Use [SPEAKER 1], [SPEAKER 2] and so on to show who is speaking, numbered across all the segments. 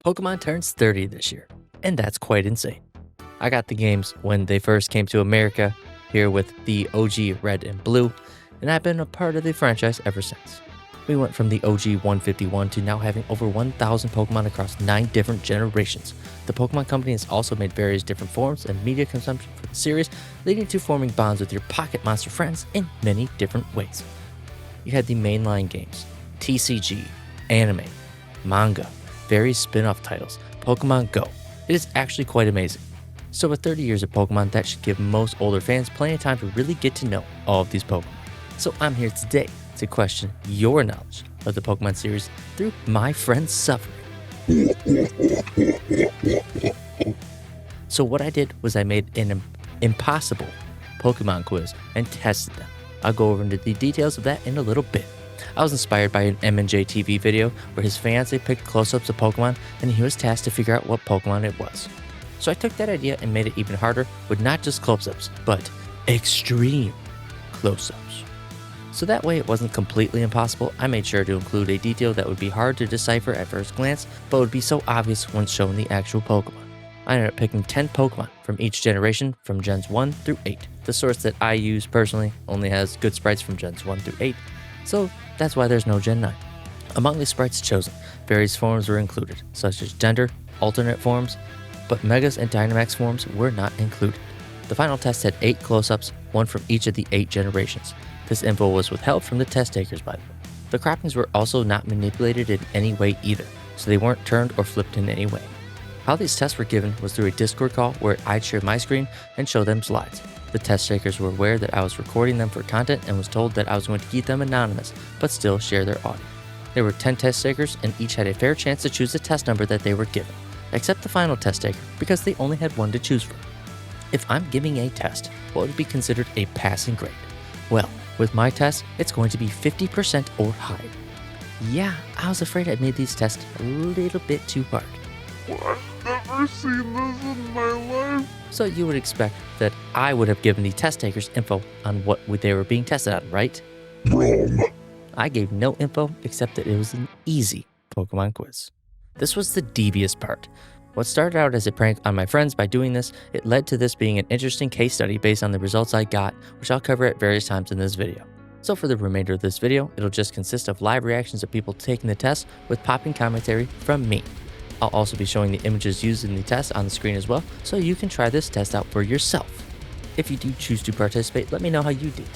[SPEAKER 1] Pokemon turns 30 this year, and that's quite insane. I got the games when they first came to America, here with the OG Red and Blue, and I've been a part of the franchise ever since. We went from the OG 151 to now having over 1,000 Pokemon across 9 different generations. The Pokemon Company has also made various different forms and media consumption for the series, leading to forming bonds with your pocket monster friends in many different ways. You had the mainline games, TCG, anime, manga, various spin-off titles, Pokemon Go. It is actually quite amazing. So with 30 years of Pokemon, that should give most older fans plenty of time to really get to know all of these Pokemon. So I'm here today to question your knowledge of the Pokemon series through my friend's suffering. So what I did was I made an impossible Pokemon quiz and tested them. I'll go over into the details of that in a little bit. I was inspired by an MandJTV video where his fiance picked close-ups of Pokemon and he was tasked to figure out what Pokemon it was. So I took that idea and made it even harder with not just close-ups, but extreme close-ups. So that way it wasn't completely impossible, I made sure to include a detail that would be hard to decipher at first glance, but would be so obvious when shown the actual Pokemon. I ended up picking 10 Pokemon from each generation from Gens 1 through 8. The source that I use personally only has good sprites from Gens 1 through 8, so that's why there's no Gen 9. Among the sprites chosen, various forms were included, such as gender, alternate forms, but Megas and Dynamax forms were not included. The final test had 8 close-ups, one from each of the 8 generations. This info was withheld from the test takers, by the way. The croppings were also not manipulated in any way either, so they weren't turned or flipped in any way. How these tests were given was through a Discord call where I'd share my screen and show them slides. The test takers were aware that I was recording them for content and was told that I was going to keep them anonymous, but still share their audio. There were 10 test takers and each had a fair chance to choose the test number that they were given, except the final test taker because they only had one to choose from. If I'm giving a test, what would be considered a passing grade? Well, with my test, it's going to be 50% or higher. Yeah, I was afraid I'd made these tests a little bit too hard.
[SPEAKER 2] I've never seen this in my life.
[SPEAKER 1] So you would expect that I would have given the test takers info on what they were being tested on, right?
[SPEAKER 2] Wrong.
[SPEAKER 1] I gave no info except that it was an easy Pokemon quiz. This was the devious part. What started out as a prank on my friends by doing this, it led to this being an interesting case study based on the results I got, which I'll cover at various times in this video. So for the remainder of this video, it'll just consist of live reactions of people taking the test with popping commentary from me. I'll also be showing the images used in the test on the screen as well, so you can try this test out for yourself. If you do choose to participate, let me know how you did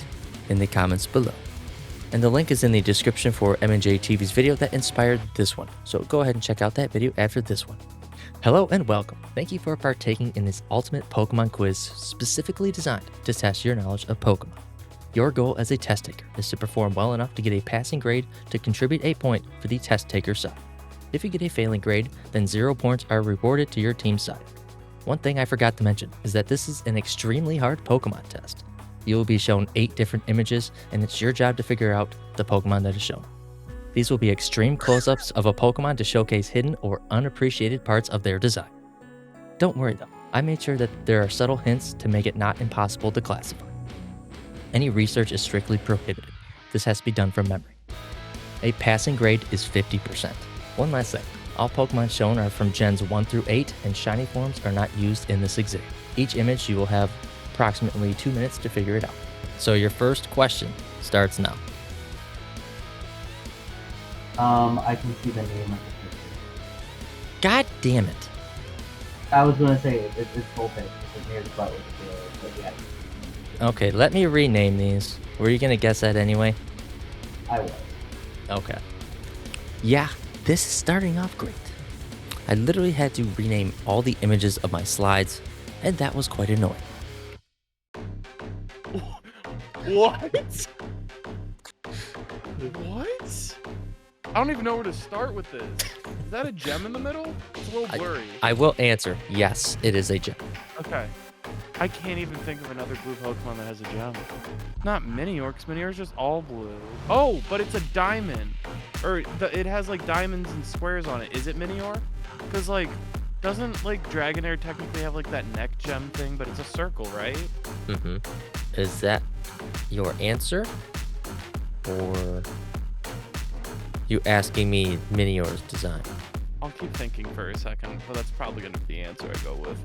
[SPEAKER 1] in the comments below. And the link is in the description for MandJTV's video that inspired this one, so go ahead and check out that video after this one. Hello and welcome. Thank you for partaking in this ultimate Pokemon quiz specifically designed to test your knowledge of Pokemon. Your goal as a test taker is to perform well enough to get a passing grade to contribute a point for the test taker side. If you get a failing grade, then 0 points are rewarded to your team's side. One thing I forgot to mention is that this is an extremely hard Pokemon test. You will be shown 8 different images, and it's your job to figure out the Pokemon that is shown. These will be extreme close-ups of a Pokemon to showcase hidden or unappreciated parts of their design. Don't worry though, I made sure that there are subtle hints to make it not impossible to classify. Any research is strictly prohibited. This has to be done from memory. A passing grade is 50%. One last thing, all Pokemon shown are from Gens 1 through 8 and shiny forms are not used in this exam. Each image you will have approximately 2 minutes to figure it out. So your first question starts now.
[SPEAKER 3] I can see the name of the picture.
[SPEAKER 1] God damn it.
[SPEAKER 3] I was gonna say it's Vulpix. It's near the butt with the but yeah.
[SPEAKER 1] Okay, let me rename these. Were you gonna guess that anyway?
[SPEAKER 3] I was.
[SPEAKER 1] Okay. Yeah, this is starting off great. I literally had to rename all the images of my slides, and that was quite annoying.
[SPEAKER 2] What? What? I don't even know where to start with this. Is that a gem in the middle? It's a little blurry.
[SPEAKER 1] I will answer, yes, it is a gem.
[SPEAKER 2] Okay. I can't even think of another blue Pokemon that has a gem. Not Minior, because Minior is just all blue. Oh, but it's a diamond. Or it has like diamonds and squares on it. Is it Minior? Because like, doesn't like Dragonair technically have like that neck gem thing, but it's a circle, right?
[SPEAKER 1] Mm-hmm. Is that your answer? Or you asking me Minior's design?
[SPEAKER 2] I'll keep thinking for a second, but that's probably gonna be the answer I go with.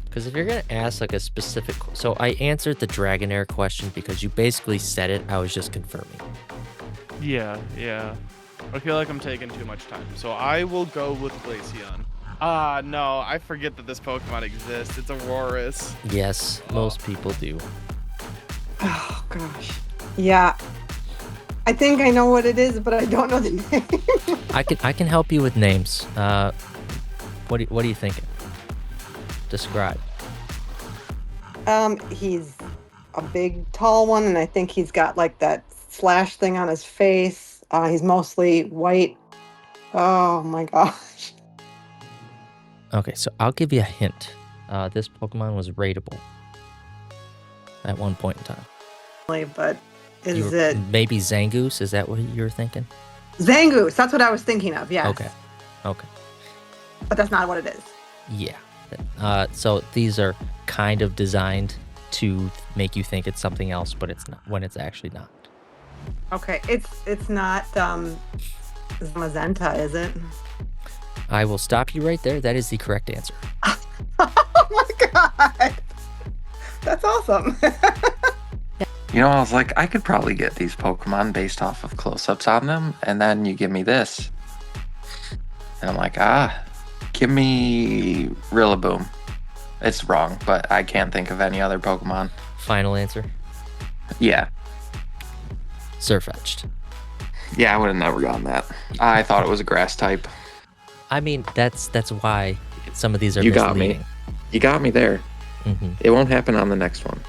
[SPEAKER 1] Because if you're gonna ask like a specific, so I answered the Dragonair question because you basically said it. I was just confirming.
[SPEAKER 2] Yeah. I feel like I'm taking too much time, so I will go with Glaceon. No, I forget that this Pokemon exists. It's Aurorus.
[SPEAKER 1] Yes, most people do.
[SPEAKER 4] Oh gosh. Yeah. I think I know what it is, but I don't know the name.
[SPEAKER 1] I can help you with names. What are you thinking? Describe.
[SPEAKER 4] He's a big, tall one, and I think he's got like that slash thing on his face. He's mostly white. Oh my gosh.
[SPEAKER 1] Okay, so I'll give you a hint. This Pokemon was raidable at one point in time.
[SPEAKER 4] But is it
[SPEAKER 1] maybe Zangoose? Is that what you're thinking?
[SPEAKER 4] Zangoose? That's what I was thinking of. Yes.
[SPEAKER 1] Okay.
[SPEAKER 4] But that's not what it is.
[SPEAKER 1] Yeah. So these are kind of designed to make you think it's something else, but it's not when it's actually not.
[SPEAKER 4] Okay, it's not Zamazenta, is it?
[SPEAKER 1] I will stop you right there. That is the correct answer.
[SPEAKER 4] Oh my god, that's awesome.
[SPEAKER 5] You know, I was like, I could probably get these Pokemon based off of close-ups on them, and then you give me this. And I'm like, give me Rillaboom. It's wrong, but I can't think of any other Pokemon.
[SPEAKER 1] Final answer?
[SPEAKER 5] Yeah.
[SPEAKER 1] Sirfetch'd.
[SPEAKER 5] Yeah, I would have never gotten that. I thought it was a grass type.
[SPEAKER 1] I mean, that's why some of these are
[SPEAKER 5] You got
[SPEAKER 1] misleading.
[SPEAKER 5] me. You got me there.
[SPEAKER 1] Mm-hmm.
[SPEAKER 5] It won't happen on the next one.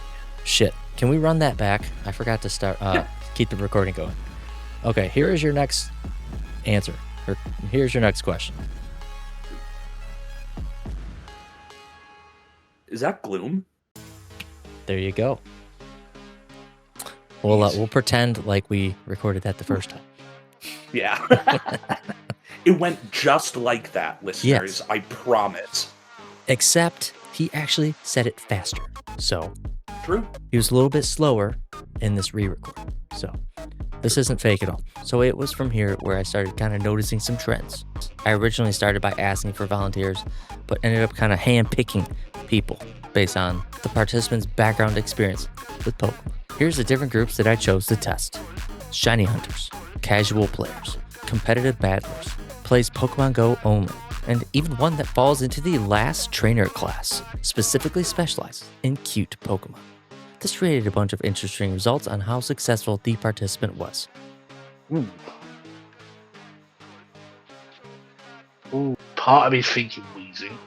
[SPEAKER 1] Shit. Can we run that back? I forgot to start. Keep the recording going. Okay, here is your next answer. Or here's your next question.
[SPEAKER 6] Is that Gloom?
[SPEAKER 1] There you go. We'll pretend like we recorded that the first time.
[SPEAKER 6] Yeah. It went just like that, listeners.
[SPEAKER 1] Yes.
[SPEAKER 6] I promise.
[SPEAKER 1] Except he actually said it faster. So
[SPEAKER 6] True.
[SPEAKER 1] he was a little bit slower in this re-record. So this isn't fake at all. So it was from here where I started kind of noticing some trends. I originally started by asking for volunteers, but ended up kind of hand-picking people based on the participants' background experience with Pokemon. Here's the different groups that I chose to test. Shiny Hunters, Casual Players, Competitive Battlers, Plays Pokemon Go only, and even one that falls into the last trainer class, specifically specialized in cute Pokemon. This created a bunch of interesting results on how successful the participant was.
[SPEAKER 7] Ooh, part of me thinking wheezing.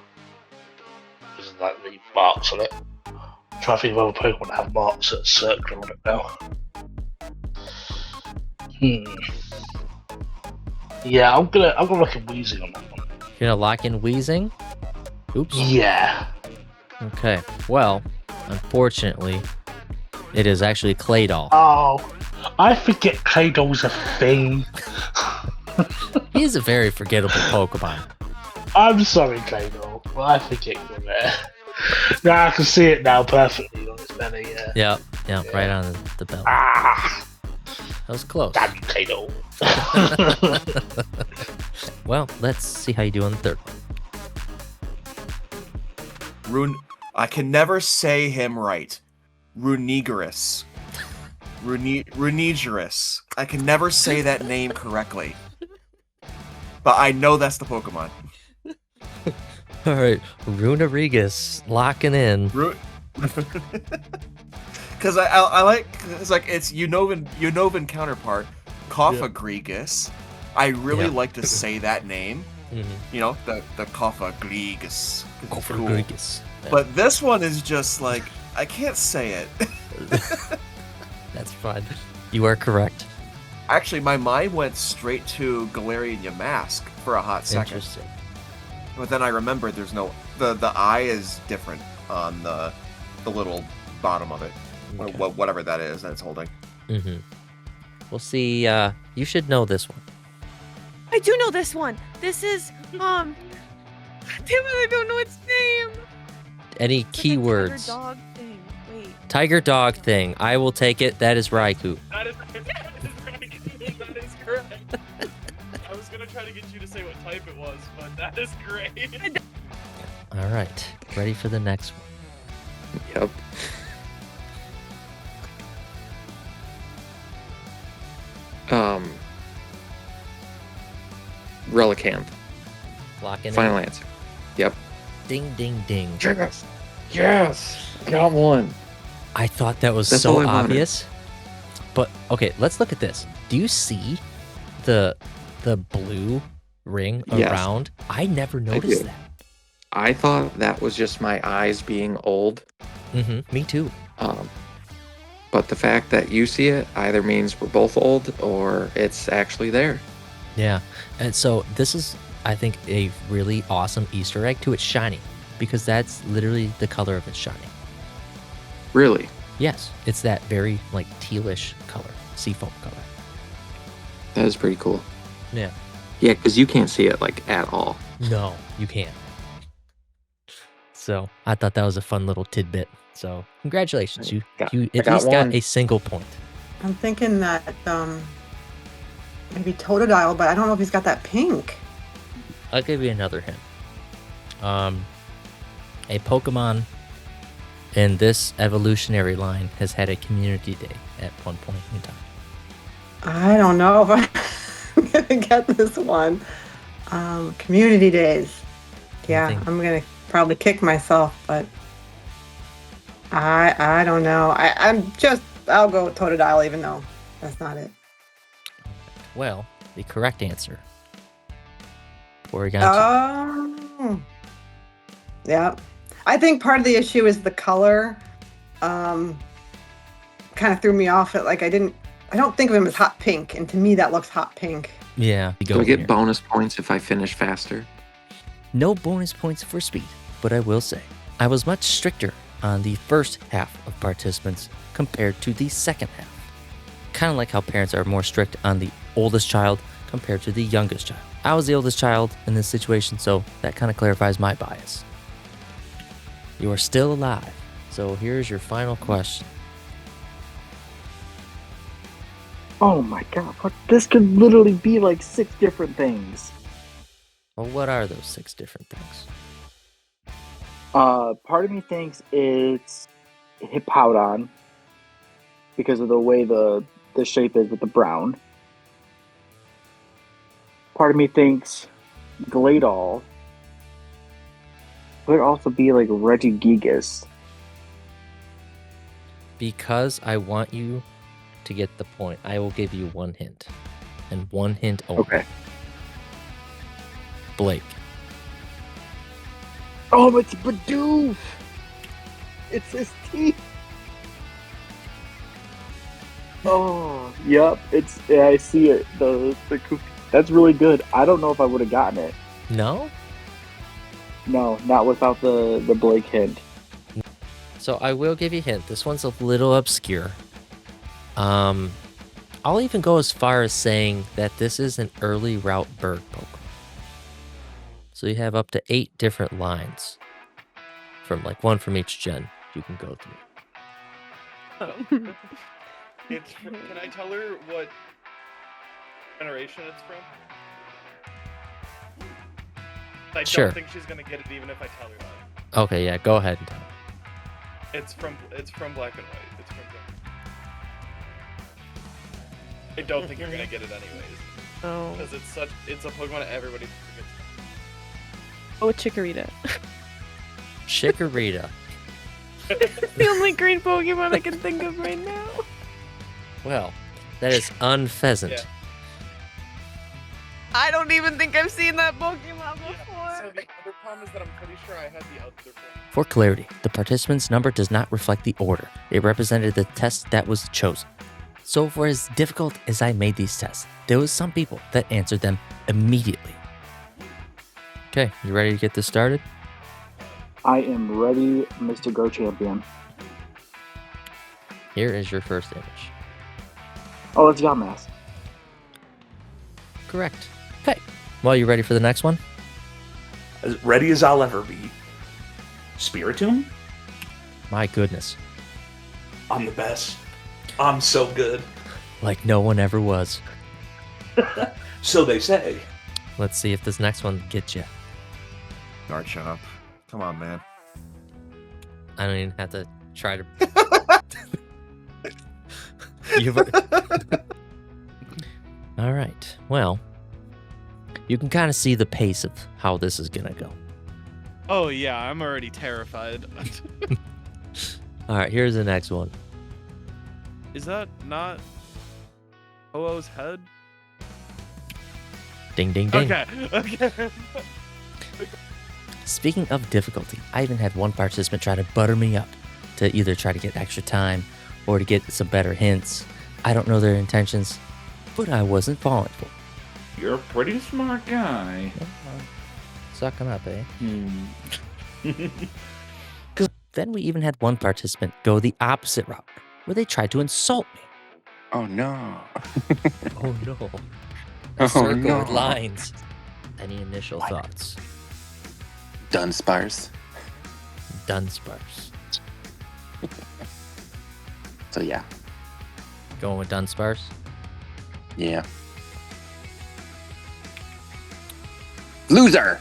[SPEAKER 7] There's like the marks on it. I'm trying to think of other Pokemon that have marks that are circular on it now. Yeah, I'm gonna look at wheezing on that one.
[SPEAKER 1] You're gonna lock in Weezing? Oops.
[SPEAKER 7] Yeah.
[SPEAKER 1] Okay. Well, unfortunately, it is actually Claydol.
[SPEAKER 7] Oh, I forget Claydol's a thing.
[SPEAKER 1] He is a very forgettable Pokemon.
[SPEAKER 7] I'm sorry, Claydol, but I forget you're there. Now I can see it now perfectly on his belly. Yeah.
[SPEAKER 1] Yep, right on the belt.
[SPEAKER 7] Ah,
[SPEAKER 1] That was close.
[SPEAKER 7] damn you, Claydol.
[SPEAKER 1] Well, let's see how you do on the third one.
[SPEAKER 8] I can never say him right. Runigerus. Runigerus. I can never say that name correctly. But I know that's the Pokemon.
[SPEAKER 1] All right, Runarigus locking in.
[SPEAKER 8] Because I like, it's like it's Unova counterpart, Koffagrigus. I really like to say that name.
[SPEAKER 1] Mm-hmm.
[SPEAKER 8] You know, the Koffagrigus. Cool.
[SPEAKER 1] Koffagrigus.
[SPEAKER 8] But this one is just like, I can't say it.
[SPEAKER 1] That's fine. You are correct.
[SPEAKER 8] Actually, my mind went straight to Galarian Yamask for a hot second.
[SPEAKER 1] Interesting.
[SPEAKER 8] But then I remembered there's no... The eye is different on the little bottom of it.
[SPEAKER 1] Okay.
[SPEAKER 8] Or whatever that is that it's holding.
[SPEAKER 1] Mm-hmm. We'll see. You should know this one.
[SPEAKER 9] I do know this one. This is damn it, I don't know its name.
[SPEAKER 1] Any
[SPEAKER 9] It's like a
[SPEAKER 1] keywords?
[SPEAKER 9] tiger dog thing. Wait.
[SPEAKER 1] Tiger dog thing. I will take it. That is Raikou.
[SPEAKER 2] That is correct. I was gonna try trying to get you to say what type it was, but that is great.
[SPEAKER 1] All right, ready for the next one.
[SPEAKER 5] Yep. Relicanth.
[SPEAKER 1] Lock in.
[SPEAKER 5] Final answer. Yep.
[SPEAKER 1] Ding, ding, ding.
[SPEAKER 5] Yes. Yes. Got one.
[SPEAKER 1] I thought that was
[SPEAKER 5] That's
[SPEAKER 1] so
[SPEAKER 5] all I wanted.
[SPEAKER 1] obvious. But okay, let's look at this. Do you see the blue ring
[SPEAKER 5] Yes.
[SPEAKER 1] around? I never noticed
[SPEAKER 5] do.
[SPEAKER 1] that.
[SPEAKER 5] I thought that was just my eyes being old.
[SPEAKER 1] Me too.
[SPEAKER 5] But the fact that you see it either means we're both old or it's actually there.
[SPEAKER 1] Yeah. And so this is, I think, a really awesome Easter egg to its shiny, because that's literally the color of its shiny.
[SPEAKER 5] Really?
[SPEAKER 1] Yes, it's that very like tealish color, seafoam color.
[SPEAKER 5] That is pretty cool.
[SPEAKER 1] Yeah.
[SPEAKER 5] Yeah, because you can't see it like at all.
[SPEAKER 1] No, you can't. So I thought that was a fun little tidbit. So congratulations, you
[SPEAKER 5] I
[SPEAKER 1] at
[SPEAKER 5] got
[SPEAKER 1] least
[SPEAKER 5] one.
[SPEAKER 1] got a single point.
[SPEAKER 4] I'm thinking that maybe Totodile, but I don't know if he's got that pink.
[SPEAKER 1] I'll give you another hint. A Pokemon in this evolutionary line has had a community day at one point in time.
[SPEAKER 4] I don't know if I'm gonna get this one. Community days. Yeah,
[SPEAKER 1] think-
[SPEAKER 4] I'm gonna probably kick myself, but I don't know. I'll go with Totodile, even though that's not it.
[SPEAKER 1] Well, the correct answer. Porygon.
[SPEAKER 4] Oh, yeah. I think part of the issue is the color. Kind of threw me off. I don't think of him as hot pink, and to me that looks hot pink.
[SPEAKER 1] Yeah.
[SPEAKER 5] Do I get bonus points if I finish faster?
[SPEAKER 1] No bonus points for speed, but I will say I was much stricter on the first half of participants compared to the second half. Kind of like how parents are more strict on the oldest child compared to the youngest child. I was the oldest child in this situation, so that kind of clarifies my bias. You are still alive, so here's your final question.
[SPEAKER 10] Oh my god, this could literally be like 6 different things.
[SPEAKER 1] Well, what are those 6 different things?
[SPEAKER 10] Part of me thinks it's Hippowdon because of the way the shape is with the brown. Part of me thinks Gladol could also be like Regigigas.
[SPEAKER 1] Because I want you to get the point, I will give you one hint. And one hint only.
[SPEAKER 10] Okay.
[SPEAKER 1] Blake.
[SPEAKER 10] Oh, it's Bidoof! It's his teeth! Oh, yep. Yeah, I see it. The that's really good. I don't know if I would have gotten it.
[SPEAKER 1] No?
[SPEAKER 10] No, not without the Blake hint.
[SPEAKER 1] So I will give you a hint. This one's a little obscure. I'll even go as far as saying that this is an early route bird Pokemon. So you have up to 8 different lines. From like one from each gen you can go through.
[SPEAKER 2] Can I tell her what generation it's from? I
[SPEAKER 1] Sure.
[SPEAKER 2] don't think she's gonna get it even if I tell her that.
[SPEAKER 1] Okay, yeah, go ahead and tell me.
[SPEAKER 2] It's from Black and White. It's from Black. I don't think you're gonna get it anyways.
[SPEAKER 9] Oh.
[SPEAKER 2] Because it's a Pokemon that everybody forgets.
[SPEAKER 9] Oh, Chikorita.
[SPEAKER 1] Chikorita.
[SPEAKER 9] It's the only green Pokemon I can think of right now.
[SPEAKER 1] Well, that is Unpheasant.
[SPEAKER 2] Yeah.
[SPEAKER 9] I don't even think I've seen that Pokemon before.
[SPEAKER 2] So the other problem is that I'm pretty sure I had the other one.
[SPEAKER 1] For clarity, the participant's number does not reflect the order. It represented the test that was chosen. So for as difficult as I made these tests, there was some people that answered them immediately. Okay, you ready to get this started?
[SPEAKER 10] I am ready, Mr. Go Champion.
[SPEAKER 1] Here is your first image.
[SPEAKER 10] Oh, it's Yamask.
[SPEAKER 1] Correct. Okay. Well, you ready for the next one?
[SPEAKER 6] As ready as I'll ever be. Spiritomb?
[SPEAKER 1] My goodness.
[SPEAKER 6] I'm the best. I'm so good.
[SPEAKER 1] Like no one ever was.
[SPEAKER 6] So they say.
[SPEAKER 1] Let's see if this next one gets you.
[SPEAKER 8] Garchomp. Come on, man.
[SPEAKER 1] I don't even have to try to. All right. Well, you can kind of see the pace of how this is gonna go.
[SPEAKER 2] Oh yeah, I'm already terrified.
[SPEAKER 1] All right. Here's the next one.
[SPEAKER 2] Is that not Ho-Oh's head?
[SPEAKER 1] Ding, ding, ding.
[SPEAKER 2] Okay.
[SPEAKER 1] Speaking of difficulty, I even had one participant try to butter me up to either try to get extra time or to get some better hints. I don't know their intentions, but I wasn't falling for it.
[SPEAKER 6] You're a pretty smart guy.
[SPEAKER 1] Sucking up, eh?
[SPEAKER 6] Hmm.
[SPEAKER 1] Then we even had one participant go the opposite route, where they tried to insult me.
[SPEAKER 5] Oh no.
[SPEAKER 1] Oh no.
[SPEAKER 5] Oh,
[SPEAKER 1] A circle
[SPEAKER 5] no.
[SPEAKER 1] with lines. Any initial thoughts?
[SPEAKER 5] Dunsparce.
[SPEAKER 1] Dunsparce.
[SPEAKER 5] So yeah.
[SPEAKER 1] Going with Dunsparce?
[SPEAKER 5] Yeah. Loser!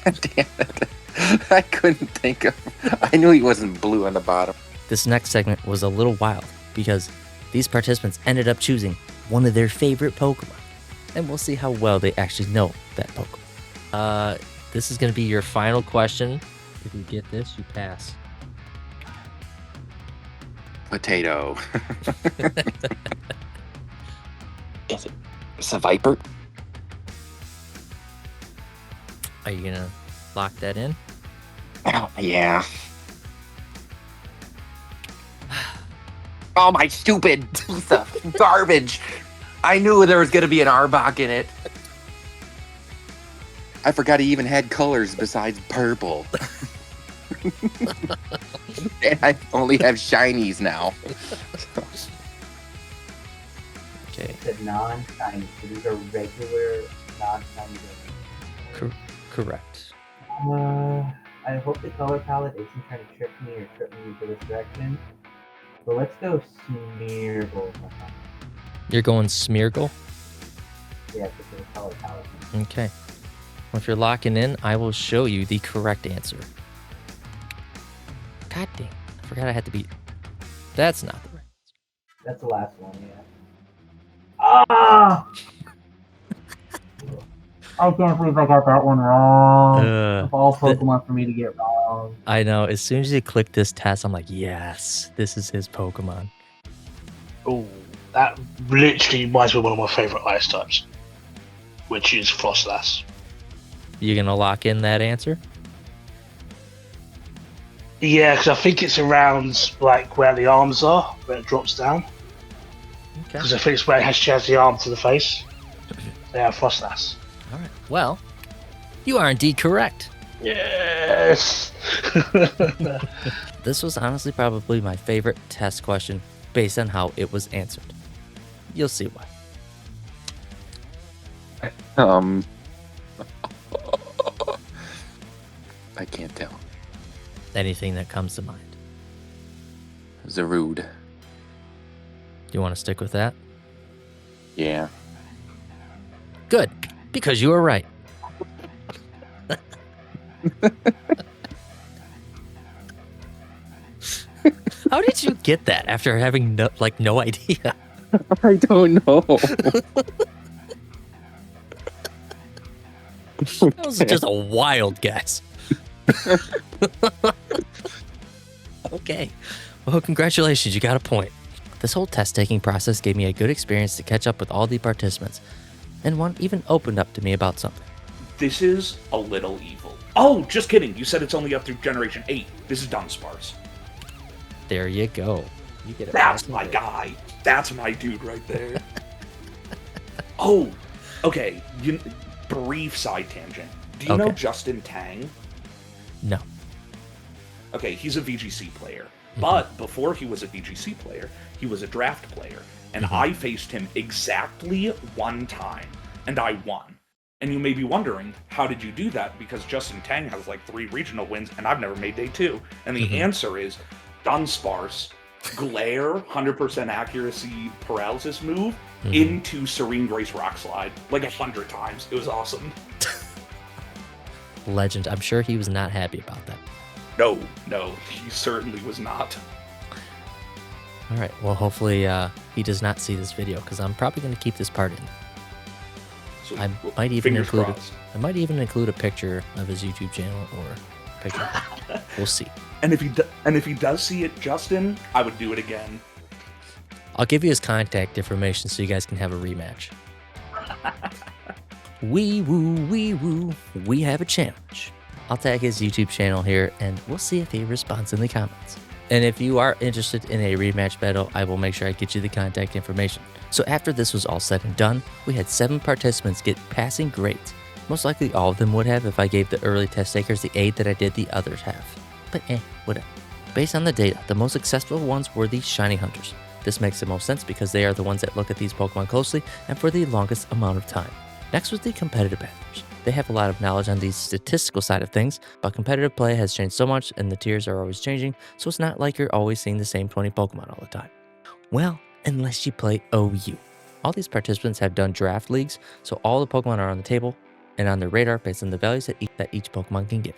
[SPEAKER 5] God damn it. I couldn't think of. I knew he wasn't blue on the bottom.
[SPEAKER 1] This next segment was a little wild because these participants ended up choosing one of their favorite Pokemon. And we'll see how well they actually know that Pokemon. This is going to be your final question. If you get this, you pass.
[SPEAKER 5] Potato. Is it? It's a Viper?
[SPEAKER 1] Are you going to lock that in?
[SPEAKER 5] Oh, yeah. Oh, my stupid piece of garbage. I knew there was going to be an Arbok in it. I forgot he even had colors besides purple. And I only have shinies now.
[SPEAKER 1] Okay.
[SPEAKER 3] It's a non-shiny. So these are regular non-shiny.
[SPEAKER 1] Correct.
[SPEAKER 3] I hope the color palette isn't trying to trick me or trip me into this direction. But let's go Smeargle.
[SPEAKER 1] You're going Smeargle?
[SPEAKER 3] Yeah, just for the color palette.
[SPEAKER 1] Okay. Well, if you're locking in, I will show you the correct answer. God dang. I forgot I had to be... That's not the right answer.
[SPEAKER 3] That's the last one, yeah. Ah! I can't believe I got that one wrong. Of all Pokemon for me to get wrong.
[SPEAKER 1] I know. As soon as you click this test, I'm like, yes, this is his Pokemon.
[SPEAKER 7] Oh, that literally reminds me of one of my favourite ice types, which is Frostlass.
[SPEAKER 1] You gonna lock in that answer?
[SPEAKER 7] Yeah, because I think it's around like where the arms are, where it drops down.
[SPEAKER 1] Okay.
[SPEAKER 7] Because I think it's where she has the arm to the face. Yeah, Frostlass.
[SPEAKER 1] All right. Well, you are indeed correct.
[SPEAKER 7] Yes.
[SPEAKER 1] This was honestly probably my favorite test question based on how it was answered. You'll see why.
[SPEAKER 5] I can't tell.
[SPEAKER 1] Anything that comes to mind.
[SPEAKER 5] Zarude.
[SPEAKER 1] Do you want to stick with that?
[SPEAKER 5] Yeah.
[SPEAKER 1] Good, because you were right. How did you get that after having no idea?
[SPEAKER 5] I don't know.
[SPEAKER 1] That was just a wild guess. Okay. Well, congratulations, you got a point. This whole test-taking process gave me a good experience to catch up with all the participants, and one even opened up to me about something.
[SPEAKER 6] This is a little evil. Oh, just kidding. You said it's only up through Generation 8. This is Dunsparce.
[SPEAKER 1] There you go. You get it.
[SPEAKER 6] That's my guy. That's my dude right there. Oh, okay. Brief side tangent. Do you know Justin Tang?
[SPEAKER 1] No.
[SPEAKER 6] Okay, he's a VGC player. But before he was a VGC player, he was a draft player. And I faced him exactly one time, and I won. And you may be wondering, how did you do that? Because Justin Tang has like 3 regional wins, and I've never made day 2. And the answer is Dunsparce, Glare, 100% accuracy paralysis move, into Serene Grace Rock Slide like 100 times. It was awesome.
[SPEAKER 1] Legend. I'm sure he was not happy about that.
[SPEAKER 6] No, he certainly was not.
[SPEAKER 1] All right. Well, hopefully he does not see this video because I'm probably going to keep this part in.
[SPEAKER 6] So,
[SPEAKER 1] I might even include
[SPEAKER 6] crossed.
[SPEAKER 1] I might even include a picture of his YouTube channel or a picture of him. We'll see.
[SPEAKER 6] And if he does see it, Justin, I would do it again.
[SPEAKER 1] I'll give you his contact information so you guys can have a rematch. Wee woo, we have a challenge. I'll tag his YouTube channel here and we'll see if he responds in the comments. And if you are interested in a rematch battle, I will make sure I get you the contact information. So after this was all said and done, we had 7 participants get passing grades. Most likely all of them would have if I gave the early test takers the aid that I did the others have. But whatever. Based on the data, the most successful ones were the shiny hunters. This makes the most sense because they are the ones that look at these Pokemon closely and for the longest amount of time. Next was the competitive battlers. They have a lot of knowledge on the statistical side of things, but competitive play has changed so much and the tiers are always changing, so it's not like you're always seeing the same 20 Pokemon all the time. Well, unless you play OU. All these participants have done draft leagues, so all the Pokemon are on the table and on their radar based on the values that each Pokemon can give.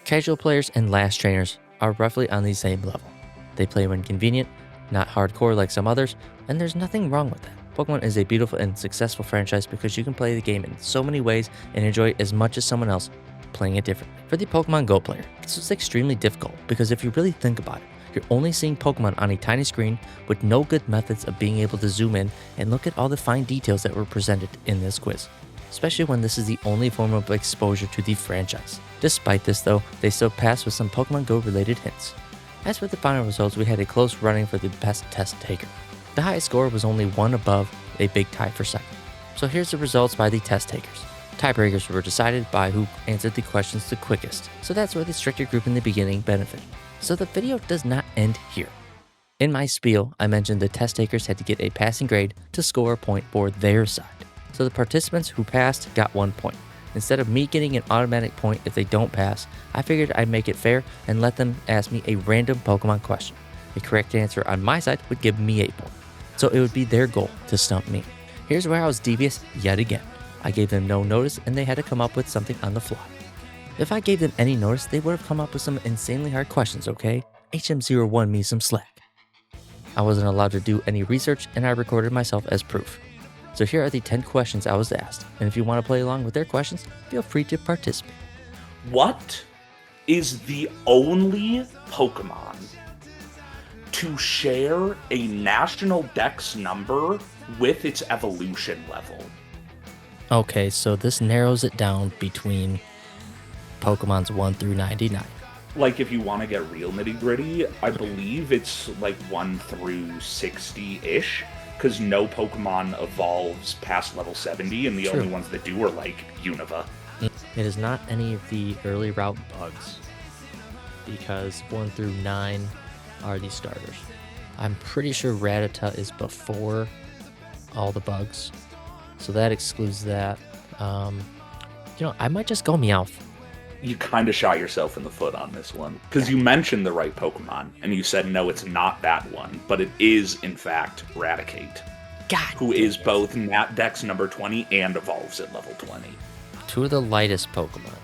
[SPEAKER 1] Casual players and last trainers are roughly on the same level. They play when convenient, not hardcore like some others, and there's nothing wrong with that. Pokemon is a beautiful and successful franchise because you can play the game in so many ways and enjoy it as much as someone else playing it differently. For the Pokemon Go player, this is extremely difficult because if you really think about it, you're only seeing Pokemon on a tiny screen with no good methods of being able to zoom in and look at all the fine details that were presented in this quiz, especially when this is the only form of exposure to the franchise. Despite this though, they still passed with some Pokemon Go related hints. As for the final results, we had a close running for the best test taker. The highest score was only one above a big tie for second. So here's the results by the test takers. Tiebreakers were decided by who answered the questions the quickest, so that's where the stricter group in the beginning benefited. So the video does not end here. In my spiel, I mentioned the test takers had to get a passing grade to score a point for their side. So the participants who passed got 1 point. Instead of me getting an automatic point if they don't pass, I figured I'd make it fair and let them ask me a random Pokemon question. The correct answer on my side would give me a point. So it would be their goal to stump me. Here's where I was devious yet again. I gave them no notice and they had to come up with something on the fly. If I gave them any notice, they would have come up with some insanely hard questions, okay? HM01 me some slack. I wasn't allowed to do any research and I recorded myself as proof. So here are the 10 questions I was asked, and if you want to play along with their questions, feel free to participate.
[SPEAKER 6] What is the only Pokemon to share a national dex number with its evolution level?
[SPEAKER 1] Okay, so this narrows it down between Pokemon's 1 through 99.
[SPEAKER 6] Like, if you want to get real nitty-gritty, I believe it's like 1 through 60-ish, because no Pokemon evolves past level 70, and the
[SPEAKER 1] True.
[SPEAKER 6] only ones that do are, like, Unova.
[SPEAKER 1] It is not any of the early route bugs, because 1 through 9 are the starters. I'm pretty sure Rattata is before all the bugs, so that excludes that. I might just go Meowth.
[SPEAKER 6] You kind of shot yourself in the foot on this one, because you mentioned the right Pokemon, and you said, no, it's not that one, but it is, in fact, Raticate.
[SPEAKER 1] God,
[SPEAKER 6] who is both Nat Dex number 20 and evolves at level 20.
[SPEAKER 1] 2 of the lightest Pokemon.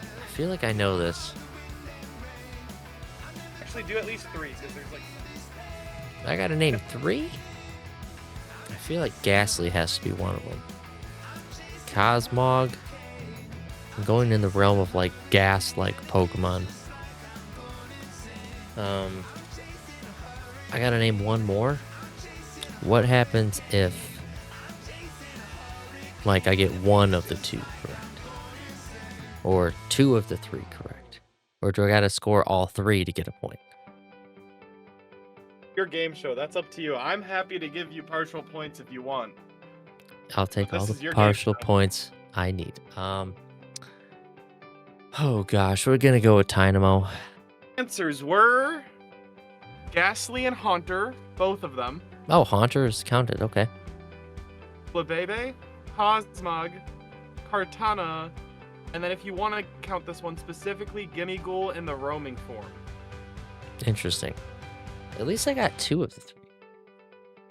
[SPEAKER 1] I feel like I know this.
[SPEAKER 2] Actually, do at least 3, because there's like...
[SPEAKER 1] I gotta name 3? I feel like Ghastly has to be one of them. Cosmog. I'm going in the realm of like gas-like Pokemon. I gotta name one more. What happens if, like, I get 1 of the 2 correct? Or 2 of the 3 correct? Or do I gotta score all 3 to get a point?
[SPEAKER 2] Your game show, that's up to you. I'm happy to give you partial points if you want.
[SPEAKER 1] I'll take all
[SPEAKER 2] This is
[SPEAKER 1] the
[SPEAKER 2] your game
[SPEAKER 1] partial
[SPEAKER 2] show.
[SPEAKER 1] points I need. Oh gosh, we're gonna go with Dynamo.
[SPEAKER 2] Answers were Ghastly and Haunter, both of them.
[SPEAKER 1] Oh, Haunter is counted, okay.
[SPEAKER 2] Flabebe, Cosmog, Kartana, and then if you want to count this one specifically, Gimmighoul in the roaming form.
[SPEAKER 1] Interesting. At least I got 2 of the 3.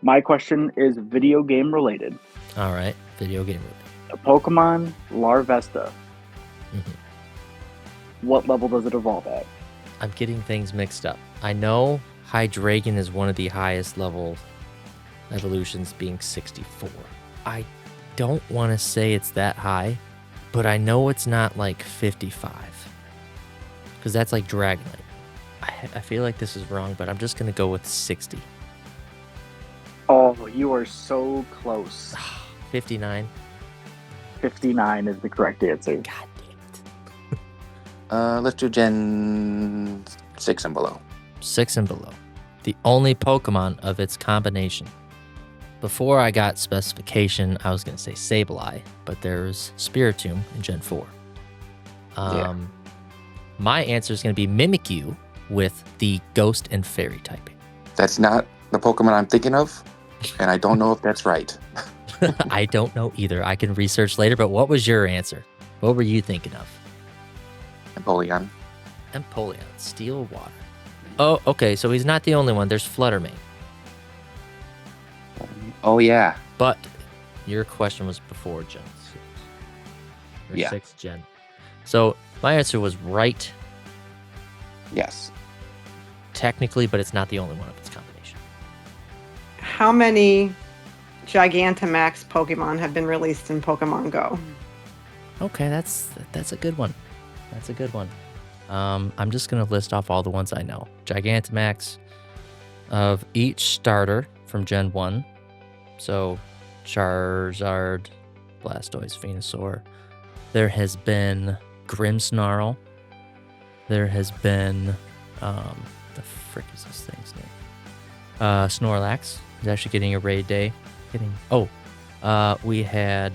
[SPEAKER 10] My question is video game related.
[SPEAKER 1] All right, video game related.
[SPEAKER 10] A Pokemon Larvesta.
[SPEAKER 1] Mhm.
[SPEAKER 10] What level does it evolve at?
[SPEAKER 1] I'm getting things mixed up. I know Hydreigon is one of the highest level evolutions, being 64. I don't want to say it's that high, but I know it's not like 55. Because that's like Dragonite. I feel like this is wrong, but I'm just going to go with 60.
[SPEAKER 10] Oh, you are so close.
[SPEAKER 1] 59.
[SPEAKER 10] 59 is the correct answer.
[SPEAKER 1] God damn it.
[SPEAKER 5] Let's do Gen 6 and below.
[SPEAKER 1] 6 and below. The only Pokemon of its combination. Before I got specification, I was going to say Sableye, but there's Spiritomb in Gen 4. My answer is going to be Mimikyu with the Ghost and Fairy typing.
[SPEAKER 5] That's not the Pokemon I'm thinking of, and I don't know if that's right.
[SPEAKER 1] I don't know either. I can research later, but what was your answer? What were you thinking of?
[SPEAKER 5] Empoleon.
[SPEAKER 1] Empoleon, Steel Water. Oh, okay, so he's not the only one. There's Fluttermane.
[SPEAKER 5] Oh, yeah.
[SPEAKER 1] But your question was before Gen 6. Or
[SPEAKER 5] Yeah.
[SPEAKER 1] 6th Gen. So my answer was right
[SPEAKER 5] Yes.
[SPEAKER 1] technically, but it's not the only one of its combination.
[SPEAKER 4] How many Gigantamax Pokemon have been released in Pokemon Go?
[SPEAKER 1] Okay, that's a good one. That's a good one. I'm just going to list off all the ones I know. Gigantamax of each starter from Gen 1. So Charizard, Blastoise, Venusaur. There has been Grimmsnarl. There has been, the frick is this thing's name? Snorlax is actually getting a raid day. We had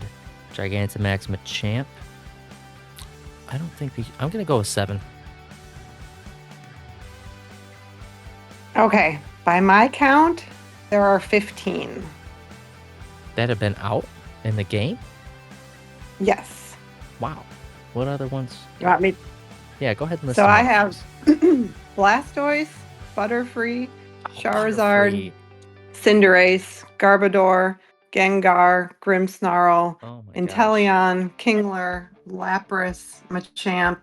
[SPEAKER 1] Gigantamax Machamp. I'm going to go with 7.
[SPEAKER 4] Okay, by my count, there are 15.
[SPEAKER 1] That have been out in the game?
[SPEAKER 4] Yes.
[SPEAKER 1] Wow. What other ones?
[SPEAKER 4] You want me?
[SPEAKER 1] Yeah, go ahead and list
[SPEAKER 4] So
[SPEAKER 1] them
[SPEAKER 4] I
[SPEAKER 1] out,
[SPEAKER 4] have
[SPEAKER 1] please.
[SPEAKER 4] Blastoise, Butterfree,
[SPEAKER 1] Oh,
[SPEAKER 4] Charizard,
[SPEAKER 1] Butterfree.
[SPEAKER 4] Cinderace, Garbodor, Gengar, Grimmsnarl,
[SPEAKER 1] Oh my gosh.
[SPEAKER 4] Inteleon, Kingler, Lapras, Machamp,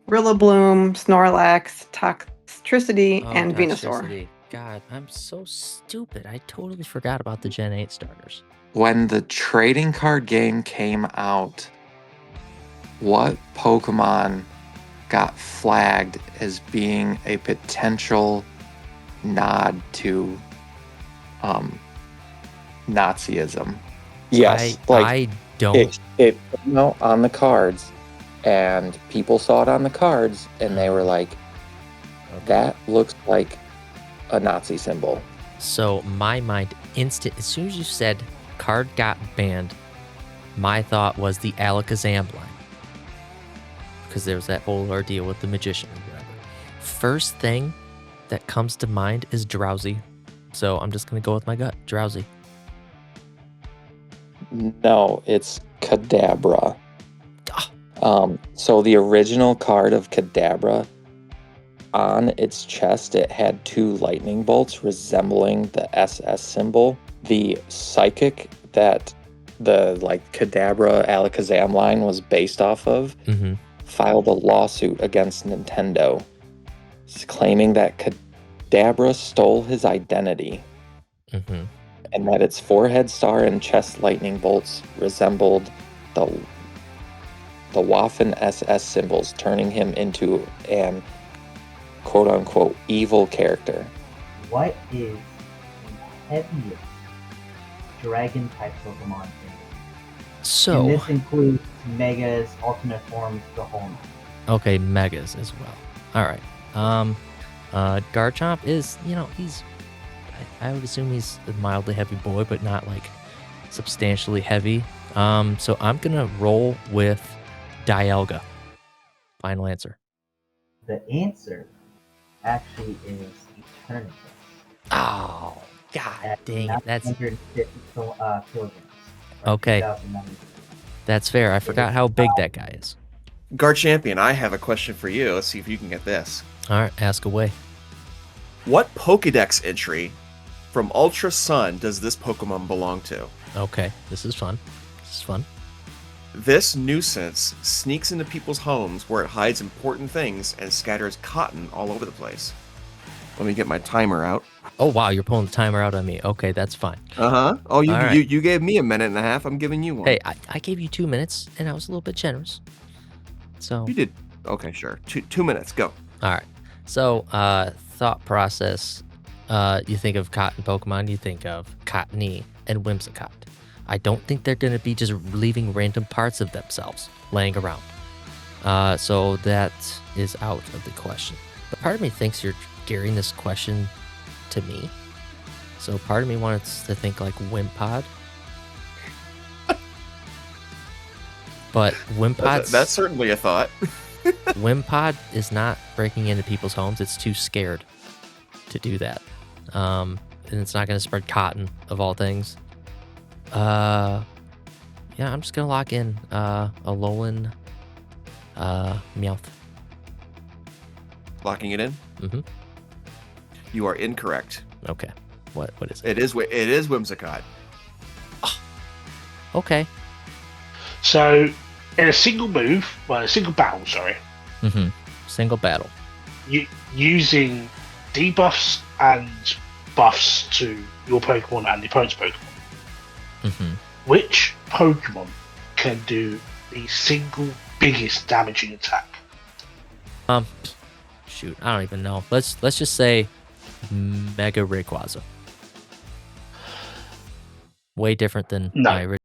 [SPEAKER 4] Rillaboom, Snorlax, Toxtricity,
[SPEAKER 1] Oh,
[SPEAKER 4] and Venusaur.
[SPEAKER 1] Toxtricity. God, I'm so stupid. I totally forgot about the Gen 8 starters.
[SPEAKER 5] When the trading card game came out, what Pokemon got flagged as being a potential nod to Nazism? Yes,
[SPEAKER 1] I don't.
[SPEAKER 5] it came out on the cards, and people saw it on the cards, and they were like, "That looks like a Nazi symbol."
[SPEAKER 1] So my mind as soon as you said card got banned, my thought was the Alakazam line. Because there was that whole ordeal with the magician or whatever. First thing that comes to mind is Drowsy. So I'm just going to go with my gut. Drowsy.
[SPEAKER 5] No, it's Kadabra.
[SPEAKER 1] Ah.
[SPEAKER 5] So the original card of Kadabra, on its chest, it had 2 lightning bolts resembling the SS symbol. The psychic that the Kadabra Alakazam line was based off of filed a lawsuit against Nintendo, claiming that Kadabra stole his identity, and that its forehead star and chest lightning bolts resembled the Waffen SS symbols, turning him into an quote-unquote evil character.
[SPEAKER 3] What is the heaviest dragon-type Pokemon in it?
[SPEAKER 1] So.
[SPEAKER 3] And this includes Megas, Ultimate Forms, the whole nine.
[SPEAKER 1] Okay, Megas as well. All right. Garchomp is, I would assume he's a mildly heavy boy, but not substantially heavy. So I'm going to roll with Dialga. Final answer.
[SPEAKER 3] The answer actually is Eternatus.
[SPEAKER 1] Oh, God dang it. That's
[SPEAKER 3] 150 kilograms.
[SPEAKER 1] okay.
[SPEAKER 3] 2009.
[SPEAKER 1] That's fair. I forgot how big that guy is.
[SPEAKER 8] Garchampion, I have a question for you. Let's see if you can get this.
[SPEAKER 1] All right, ask away.
[SPEAKER 8] What Pokédex entry from Ultra Sun does this Pokemon belong to?
[SPEAKER 1] Okay, this is fun. This is fun.
[SPEAKER 8] This nuisance sneaks into people's homes where it hides important things and scatters cotton all over the place. Let me get my timer out.
[SPEAKER 1] Oh, wow, you're pulling the timer out on me. Okay, that's fine.
[SPEAKER 8] Uh-huh. Oh, you
[SPEAKER 1] All right.
[SPEAKER 8] you gave me a minute and a half. I'm giving you one.
[SPEAKER 1] Hey, I gave you 2 minutes, and I was a little bit generous. So
[SPEAKER 8] You did. Okay, sure. 2 minutes. Go.
[SPEAKER 1] All right. So, thought process. You think of cotton Pokemon, you think of Cottony and Whimsicott. I don't think they're going to be just leaving random parts of themselves laying around. So that is out of the question. But part of me thinks you're gearing this question to me. So part of me wants to think like Wimpod. But Wimpod's...
[SPEAKER 8] That's certainly a thought.
[SPEAKER 1] Wimpod is not breaking into people's homes. It's too scared to do that. And it's not going to spread cotton, of all things. Yeah, I'm just going to lock in Alolan Meowth.
[SPEAKER 8] Locking it in?
[SPEAKER 1] Mm-hmm.
[SPEAKER 8] You are incorrect.
[SPEAKER 1] Okay. What is it?
[SPEAKER 8] It is Whimsicott.
[SPEAKER 1] Okay.
[SPEAKER 7] So, in a single battle, sorry.
[SPEAKER 1] Mm-hmm. Single battle.
[SPEAKER 7] Using debuffs and buffs to your Pokemon and the opponent's Pokemon.
[SPEAKER 1] Mm-hmm.
[SPEAKER 7] Which Pokemon can do the single biggest damaging attack?
[SPEAKER 1] Shoot, I don't even know. Let's just say Mega Rayquaza. Way different than
[SPEAKER 7] No.
[SPEAKER 1] my original.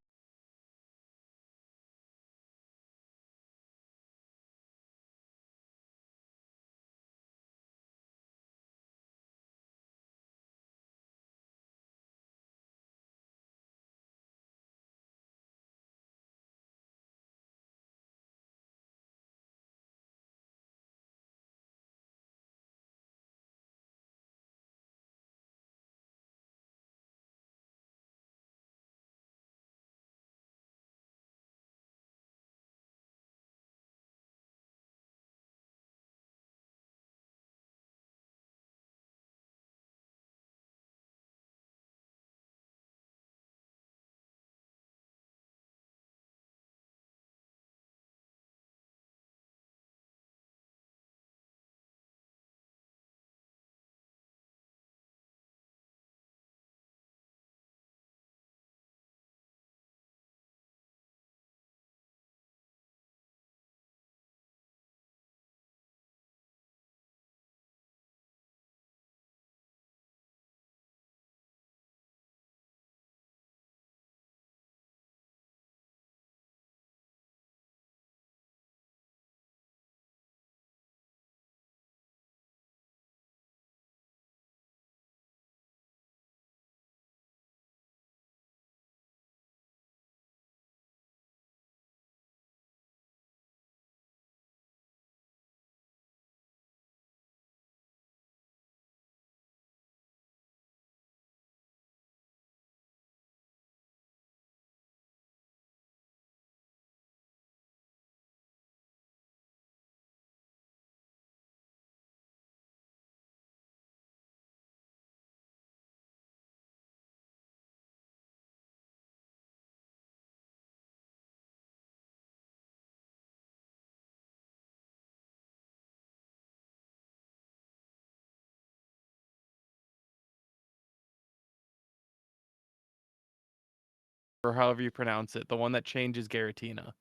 [SPEAKER 2] Or however you pronounce it, the one that changes Garatina.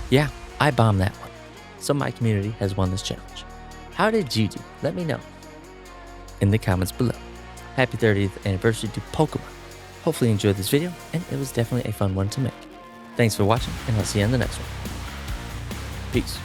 [SPEAKER 1] Yeah, I bombed that one. So my community has won this challenge. How did you do? Let me know in the comments below. Happy 30th anniversary to Pokemon. Hopefully you enjoyed this video, and it was definitely a fun one to make. Thanks for watching, and I'll see you in the next one. Peace.